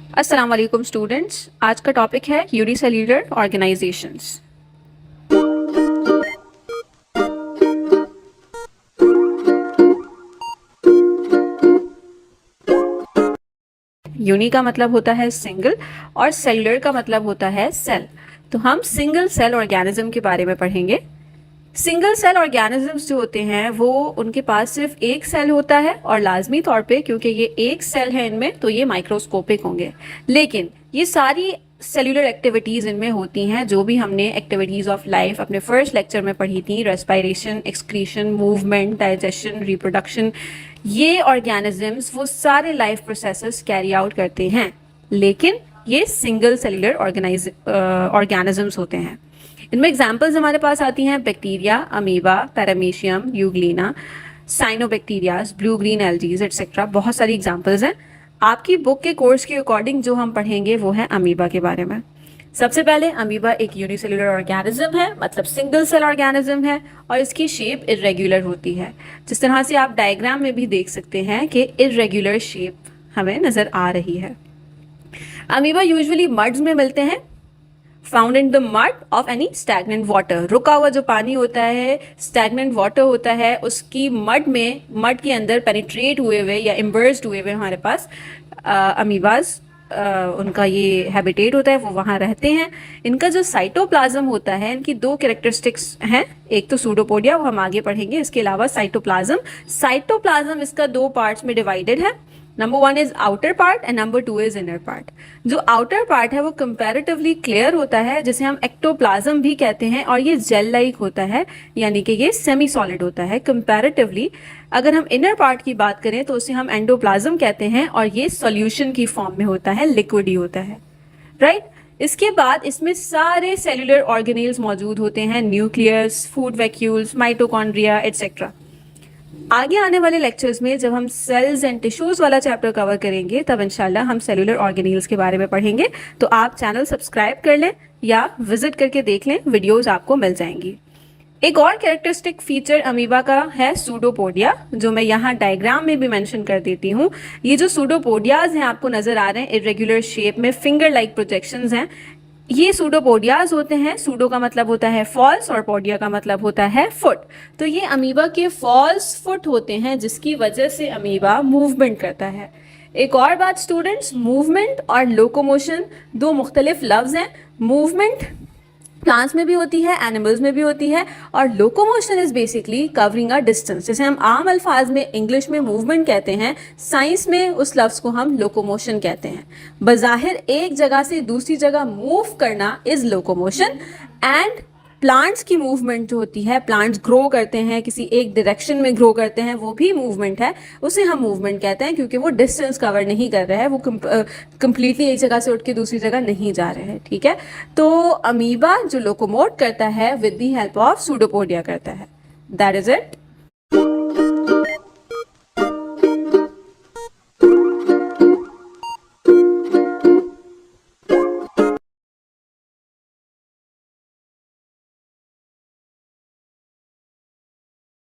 अस्सलाम वालेकुम स्टूडेंट्स। आज का टॉपिक है यूनिसेल्यूलर ऑर्गेनाइजेशंस। यूनी का मतलब होता है सिंगल और सेल्युलर का मतलब होता है सेल। तो हम सिंगल सेल ऑर्गेनिज्म के बारे में पढ़ेंगे। सिंगल सेल ऑर्गेनिजम्स जो होते हैं वो उनके पास सिर्फ एक सेल होता है और लाजमी तौर पे क्योंकि ये एक सेल है इनमें तो ये माइक्रोस्कोपिक होंगे। लेकिन ये सारी सेल्यूलर एक्टिविटीज़ इनमें होती हैं जो भी हमने एक्टिविटीज़ ऑफ लाइफ अपने फर्स्ट लेक्चर में पढ़ी थी, respiration, excretion, movement, digestion, reproduction. ये ऑर्गेनिजम्स वो सारे लाइफ प्रोसेसेस कैरी आउट करते हैं, लेकिन ये सिंगल सेल्यूलर ऑर्गेनिजम्स होते हैं। इनमें एग्जाम्पल्स हमारे पास आती हैं bacteria, amoeba, paramecium, euglena, cyanobacterias, blue green algaes et cetera. बहुत सारी एग्जाम्पल्स हैं। आपकी बुक के कोर्स के अकॉर्डिंग जो हम पढ़ेंगे वो है अमीबा के बारे में। सबसे पहले अमीबा एक यूनिसेल्युलर ऑर्गेनिज्म है, मतलब सिंगल सेल ऑर्गेनिज्म है, और इसकी शेप इरेगुलर होती है। जिस तरह से आप डायग्राम में भी देख सकते हैं कि इरेगुलर शेप हमें नजर आ रही है। अमीबा यूजुअली मड्स में मिलते हैं, found in the mud of any stagnant water. रुका हुआ जो पानी होता है, स्टैग्नेंट वाटर होता है, उसकी मड के अंदर पेनिट्रेट हुए हुए या इम्बर्स्ड हुए हुए हमारे पास अमीबाज उनका ये हैबिटेट होता है, वो वहाँ रहते हैं। इनका जो साइटोप्लाज्म होता है, इनकी दो कैरेक्टरिस्टिक्स हैं, एक तो सूडोपोडिया, वो हम आगे पढ़ेंगे। इसके अलावा साइटोप्लाज्म इसका दो पार्ट्स में डिवाइडेड है। Number 1 is outer part and number 2 is inner part. जो आउटर पार्ट है वो कंपैरेटिवली क्लियर होता है, जिसे हम एक्टोप्लाज्म भी कहते हैं, और ये जेल लाइक होता है, यानी कि ये सेमी सॉलिड होता है कंपैरेटिवली। अगर हम इनर पार्ट की बात करें तो उसे हम एंडोप्लाज्म कहते हैं, और ये सॉल्यूशन की फॉर्म में होता है, लिक्विड ही होता है, राइट। इसके बाद इसमें सारे सेल्यूलर ऑर्गेनेल्स मौजूद होते हैं, nucleus, food vacuoles, mitochondria etcetera. आगे आने वाले लेक्चर्स में जब हम सेल्स एंड टिश्यूज वाला चैप्टर कवर करेंगे तब इंशाल्लाह हम सेलुलर ऑर्गेनेल्स के बारे में पढ़ेंगे। तो आप चैनल सब्सक्राइब कर लें या विजिट करके देख लें, वीडियोस आपको मिल जाएंगी। एक और कैरेक्टरिस्टिक फीचर अमीबा का है सूडोपोडिया, जो मैं यहाँ डायग्राम में भी मेंशन कर देती हूँ। ये जो सूडोपोडियाज हैं आपको नजर आ रहे हैं, इरेगुलर शेप में फिंगर लाइक प्रोजेक्शंस हैं, ये सूडोपोडियाज होते हैं। सूडो का मतलब होता है फॉल्स और पोडिया का मतलब होता है फुट। तो ये अमीबा के फॉल्स फुट होते हैं, जिसकी वजह से अमीबा मूवमेंट करता है। एक और बात स्टूडेंट्स, मूवमेंट और लोकोमोशन दो मुख्तलिफ लफ्ज हैं। मूवमेंट प्लांट्स में भी होती है, एनिमल्स में भी होती है, और locomotion is basically covering a distance. जैसे हम आम अल्फाज में इंग्लिश में मूवमेंट कहते हैं, साइंस में उस लफ्ज को हम लोकोमोशन कहते हैं। बज़ाहिर एक जगह से दूसरी जगह मूव करना इज लोकोमोशन। एंड प्लांट्स की मूवमेंट जो होती है, प्लांट्स ग्रो करते हैं, किसी एक डायरेक्शन में ग्रो करते हैं, वो भी मूवमेंट है, उसे हम मूवमेंट कहते हैं, क्योंकि वो डिस्टेंस कवर नहीं कर रहा है, वो कंप्लीटली एक जगह से उठ के दूसरी जगह नहीं जा रहे हैं, ठीक है। तो अमीबा जो लोकोमोट करता है with the help of pseudopodia करता है। That is it.